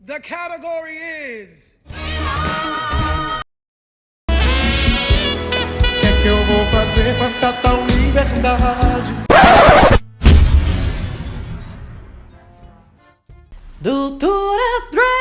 The category is... O que é que eu vou fazer com essa tal liberdade? Doutora Drag!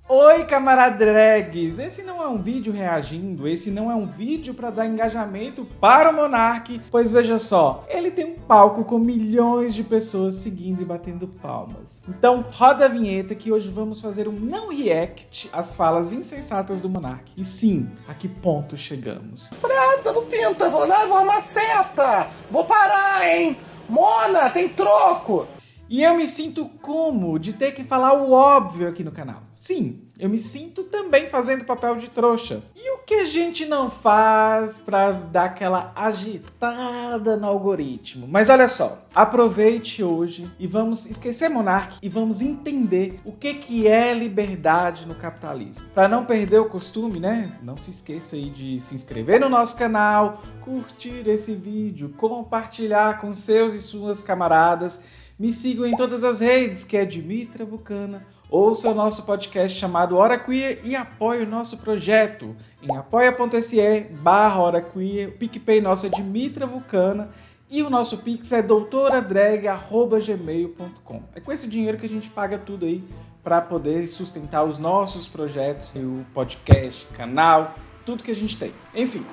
Oi, camarada drags! Esse não é um vídeo reagindo, esse não é um vídeo para dar engajamento para o Monark, pois veja só, ele tem um palco com milhões de pessoas seguindo e batendo palmas. Então roda a vinheta que hoje vamos fazer um não react às falas insensatas do Monark. E sim, a que ponto chegamos? Prata, não tenta, vou levar uma seta! Vou parar, hein? Mona, tem troco! E eu me sinto como de ter que falar o óbvio aqui no canal. Sim, eu me sinto também fazendo papel de trouxa. E o que a gente não faz pra dar aquela agitada no algoritmo? Mas olha só, aproveite hoje e vamos esquecer Monark e vamos entender o que é liberdade no capitalismo. Para não perder o costume, né? Não se esqueça aí de se inscrever no nosso canal, curtir esse vídeo, compartilhar com seus e suas camaradas. Me sigam em todas as redes, que é Dimitra Vucana. Ouça o nosso podcast chamado Hora Queer e apoie o nosso projeto em apoia.se/Hora Queer. O PicPay nosso é Dimitra Vucana e o nosso Pix é doutoradrag@gmail.com. É com esse dinheiro que a gente paga tudo aí para poder sustentar os nossos projetos, o podcast, canal, tudo que a gente tem. Enfim.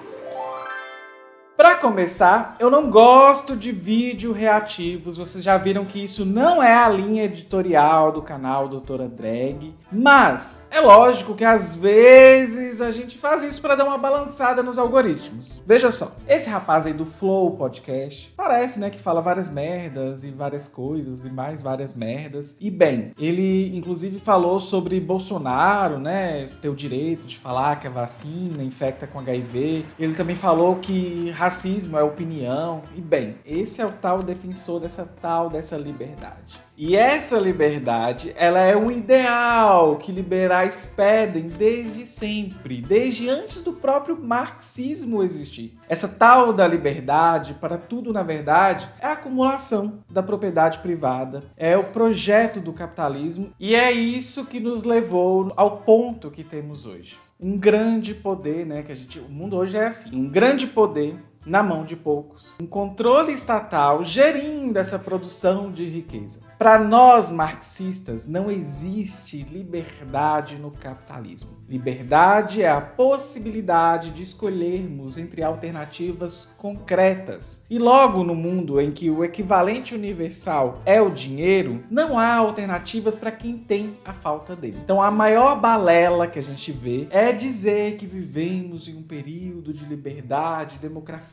Para começar, eu não gosto de vídeo reativos, vocês já viram que isso não é a linha editorial do canal Doutora Drag, mas é lógico que às vezes a gente faz isso para dar uma balançada nos algoritmos. Veja só, esse rapaz aí do Flow Podcast, parece, né, que fala várias merdas e várias coisas e mais várias merdas. E bem, ele inclusive falou sobre Bolsonaro, né, ter o direito de falar que a vacina infecta com HIV. Ele também falou que racismo é opinião. E bem, esse é o tal defensor dessa liberdade. E essa liberdade, ela é um ideal que liberais pedem desde sempre, desde antes do próprio marxismo existir. Essa tal da liberdade, para tudo na verdade, é a acumulação da propriedade privada, é o projeto do capitalismo e é isso que nos levou ao ponto que temos hoje. Um grande poder, né, o mundo hoje é assim, um grande poder na mão de poucos, um controle estatal gerindo essa produção de riqueza. Para nós marxistas, não existe liberdade no capitalismo. Liberdade é a possibilidade de escolhermos entre alternativas concretas. E logo no mundo em que o equivalente universal é o dinheiro, não há alternativas para quem tem a falta dele. Então a maior balela que a gente vê é dizer que vivemos em um período de liberdade, democracia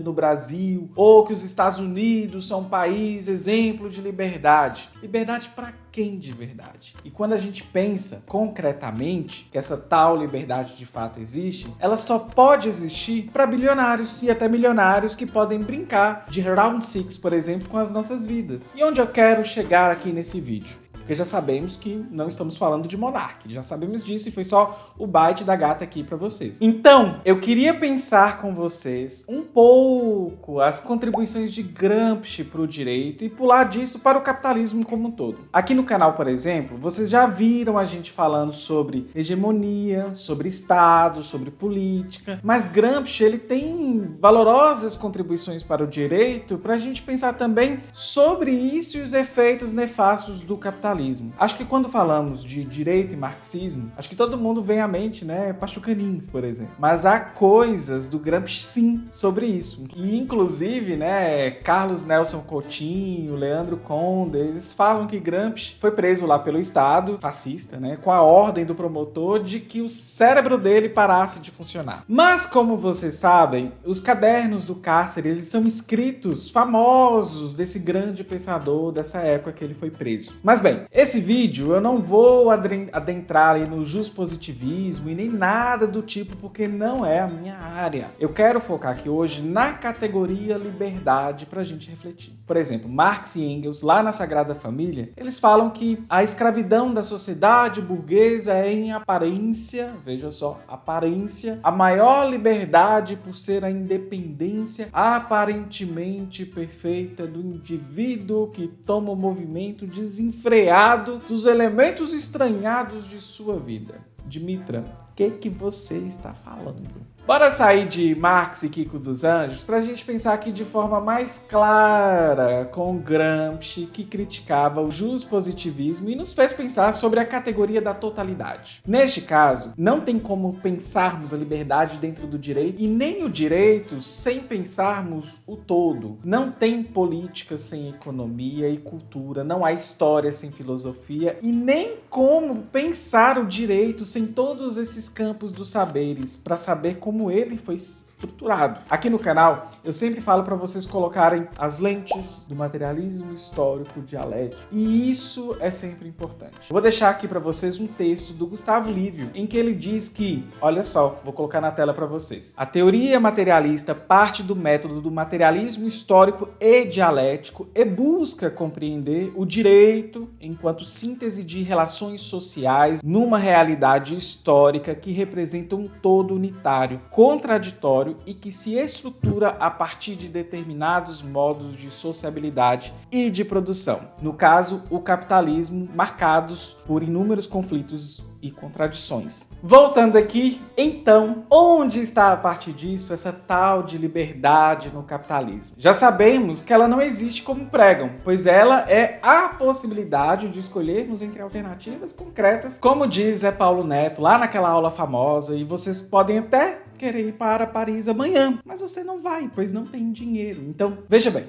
no Brasil, ou que os Estados Unidos são um país exemplo de liberdade. Liberdade para quem de verdade? E quando a gente pensa concretamente que essa tal liberdade de fato existe, ela só pode existir para bilionários e até milionários que podem brincar de round six, por exemplo, com as nossas vidas. E onde eu quero chegar aqui nesse vídeo? Porque já sabemos que não estamos falando de Monark, já sabemos disso e foi só o bite da gata aqui para vocês. Então, eu queria pensar com vocês um pouco as contribuições de Gramsci para o direito e pular disso para o capitalismo como um todo. Aqui no canal, por exemplo, vocês já viram a gente falando sobre hegemonia, sobre Estado, sobre política, mas Gramsci ele tem valorosas contribuições para o direito para a gente pensar também sobre isso e os efeitos nefastos do capitalismo. Acho que quando falamos de direito e marxismo, acho que todo mundo vem à mente, né, Pachucanins, por exemplo. Mas há coisas do Gramsci, sim, sobre isso. E, inclusive, né, Carlos Nelson Coutinho, Leandro Conde, eles falam que Gramsci foi preso lá pelo Estado fascista, né, com a ordem do promotor de que o cérebro dele parasse de funcionar. Mas, como vocês sabem, os cadernos do cárcere, eles são escritos famosos desse grande pensador dessa época que ele foi preso. Mas bem, bem, esse vídeo eu não vou adentrar aí no juspositivismo e nem nada do tipo, porque não é a minha área. Eu quero focar aqui hoje na categoria liberdade pra gente refletir. Por exemplo, Marx e Engels, lá na Sagrada Família, eles falam que a escravidão da sociedade burguesa é em aparência, veja só, aparência, a maior liberdade por ser a independência aparentemente perfeita do indivíduo que toma o movimento desenfreado dos elementos estranhados de sua vida. Dimitra, o que você está falando? Bora sair de Marx e Kiko dos Anjos para a gente pensar aqui de forma mais clara com Gramsci, que criticava o juspositivismo e nos fez pensar sobre a categoria da totalidade. Neste caso, não tem como pensarmos a liberdade dentro do direito e nem o direito sem pensarmos o todo. Não tem política sem economia e cultura, não há história sem filosofia e nem como pensar o direito sem todos esses campos dos saberes para saber como ele foi estruturado. Aqui no canal, eu sempre falo para vocês colocarem as lentes do materialismo histórico dialético. E isso é sempre importante. Eu vou deixar aqui para vocês um texto do Gustavo Lívio, em que ele diz que, olha só, vou colocar na tela para vocês. A teoria materialista parte do método do materialismo histórico e dialético e busca compreender o direito enquanto síntese de relações sociais numa realidade histórica que representa um todo unitário, contraditório e que se estrutura a partir de determinados modos de sociabilidade e de produção. No caso, o capitalismo, marcados por inúmeros conflitos e contradições. Voltando aqui, então, onde está a partir disso essa tal de liberdade no capitalismo? Já sabemos que ela não existe como pregam, pois ela é a possibilidade de escolhermos entre alternativas concretas, como diz Zé Paulo Neto lá naquela aula famosa, e vocês podem até querer ir para Paris amanhã, mas você não vai, pois não tem dinheiro. Então, veja bem,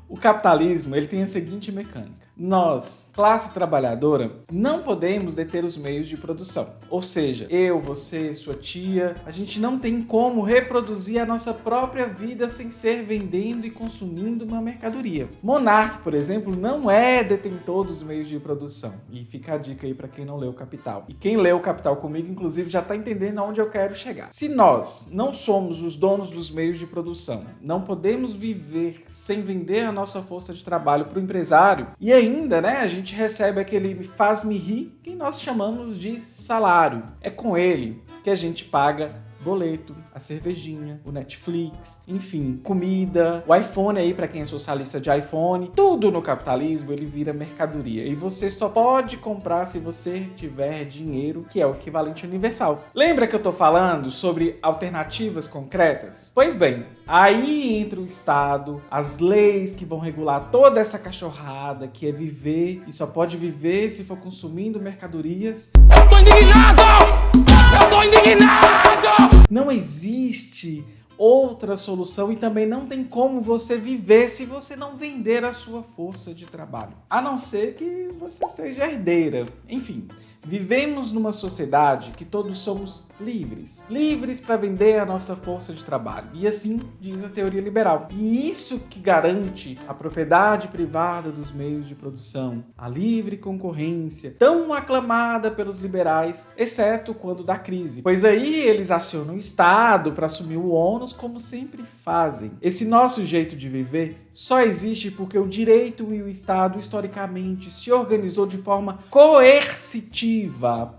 o capitalismo ele tem a seguinte mecânica. Nós, classe trabalhadora, não podemos deter os meios de produção. Ou seja, eu, você, sua tia, a gente não tem como reproduzir a nossa própria vida sem ser vendendo e consumindo uma mercadoria. Monark, por exemplo, não é detentor dos meios de produção. E fica a dica aí para quem não leu Capital. E quem leu Capital comigo, inclusive, já está entendendo aonde eu quero chegar. Se nós não somos os donos dos meios de produção, não podemos viver sem vender a nossa força de trabalho para o empresário, e ainda, né, a gente recebe aquele faz-me rir, que nós chamamos de salário. É com ele que a gente paga boleto, a cervejinha, o Netflix, enfim, comida, o iPhone aí para quem é socialista de iPhone. Tudo no capitalismo ele vira mercadoria e você só pode comprar se você tiver dinheiro, que é o equivalente universal. Lembra que eu tô falando sobre alternativas concretas? Pois bem, aí entra o Estado, as leis que vão regular toda essa cachorrada que é viver e só pode viver se for consumindo mercadorias. Eu tô indignado! Eu tô indignado! Não existe outra solução e também não tem como você viver se você não vender a sua força de trabalho. A não ser que você seja herdeira. Enfim, vivemos numa sociedade que todos somos livres. Livres para vender a nossa força de trabalho. E assim diz a teoria liberal. E isso que garante a propriedade privada dos meios de produção, a livre concorrência, tão aclamada pelos liberais, exceto quando dá crise. Pois aí eles acionam o Estado para assumir o ônus, como sempre fazem. Esse nosso jeito de viver só existe porque o direito e o Estado historicamente se organizou de forma coercitiva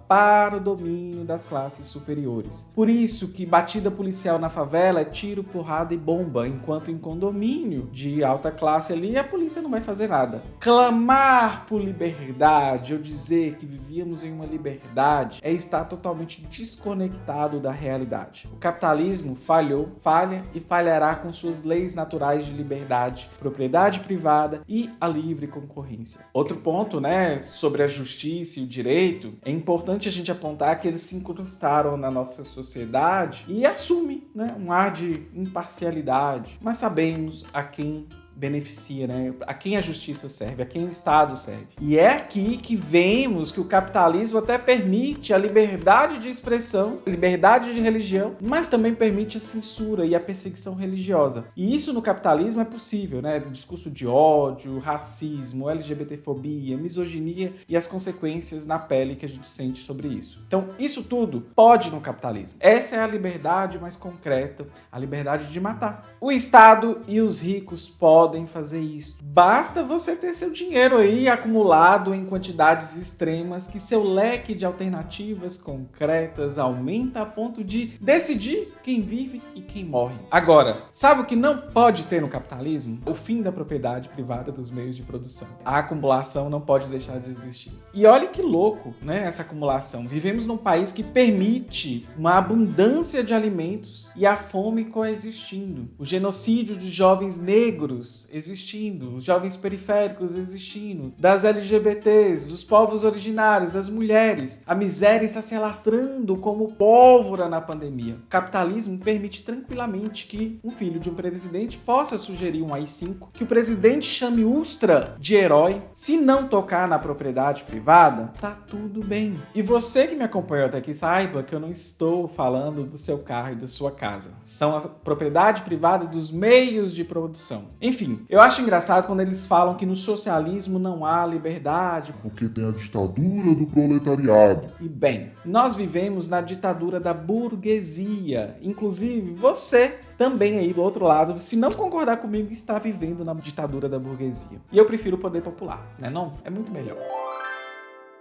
para o domínio das classes superiores. Por isso que batida policial na favela é tiro, porrada e bomba, enquanto em condomínio de alta classe ali a polícia não vai fazer nada. Clamar por liberdade ou dizer que vivíamos em uma liberdade é estar totalmente desconectado da realidade. O capitalismo falhou, falha e falhará com suas leis naturais de liberdade, propriedade privada e a livre concorrência. Outro ponto, né, sobre a justiça e o direito, é importante a gente apontar que eles se incrustaram na nossa sociedade e assumem, né, um ar de imparcialidade, mas sabemos a quem beneficia, né? A quem a justiça serve, a quem o Estado serve. E é aqui que vemos que o capitalismo até permite a liberdade de expressão, liberdade de religião, mas também permite a censura e a perseguição religiosa. E isso no capitalismo é possível, né? O discurso de ódio, racismo, LGBTfobia, misoginia e as consequências na pele que a gente sente sobre isso. Então, isso tudo pode no capitalismo. Essa é a liberdade mais concreta, a liberdade de matar. O Estado e os ricos podem fazer isso. Basta você ter seu dinheiro aí acumulado em quantidades extremas que seu leque de alternativas concretas aumenta a ponto de decidir quem vive e quem morre. Agora, sabe o que não pode ter no capitalismo? O fim da propriedade privada dos meios de produção. A acumulação não pode deixar de existir. E olha que louco, né, essa acumulação. Vivemos num país que permite uma abundância de alimentos e a fome coexistindo. O genocídio de jovens negros existindo, os jovens periféricos existindo, das LGBTs, dos povos originários, das mulheres. A miséria está se alastrando como pólvora na pandemia. O capitalismo permite tranquilamente que um filho de um presidente possa sugerir um AI-5, que o presidente chame Ustra de herói. Se não tocar na propriedade privada, tá tudo bem. E você que me acompanhou até aqui, saiba que eu não estou falando do seu carro e da sua casa. São a propriedade privada dos meios de produção. Enfim, eu acho engraçado quando eles falam que no socialismo não há liberdade, porque tem a ditadura do proletariado. E bem, nós vivemos na ditadura da burguesia. Inclusive, você também aí do outro lado, se não concordar comigo, está vivendo na ditadura da burguesia. E eu prefiro o poder popular, né não? É muito melhor.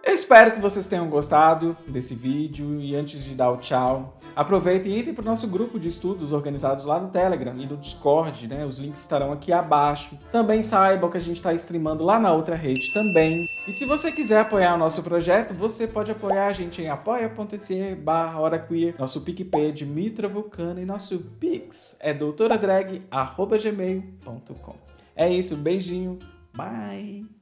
Eu espero que vocês tenham gostado desse vídeo e antes de dar o tchau, aproveitem e entrem para o nosso grupo de estudos organizados lá no Telegram e no Discord, né? Os links estarão aqui abaixo. Também saibam que a gente está streamando lá na outra rede também. E se você quiser apoiar o nosso projeto, você pode apoiar a gente em apoia.se/horaqueer, nosso PicPay é Dimitra Vulcano e nosso Pix é doutoradrag@gmail.com. É isso, beijinho, bye!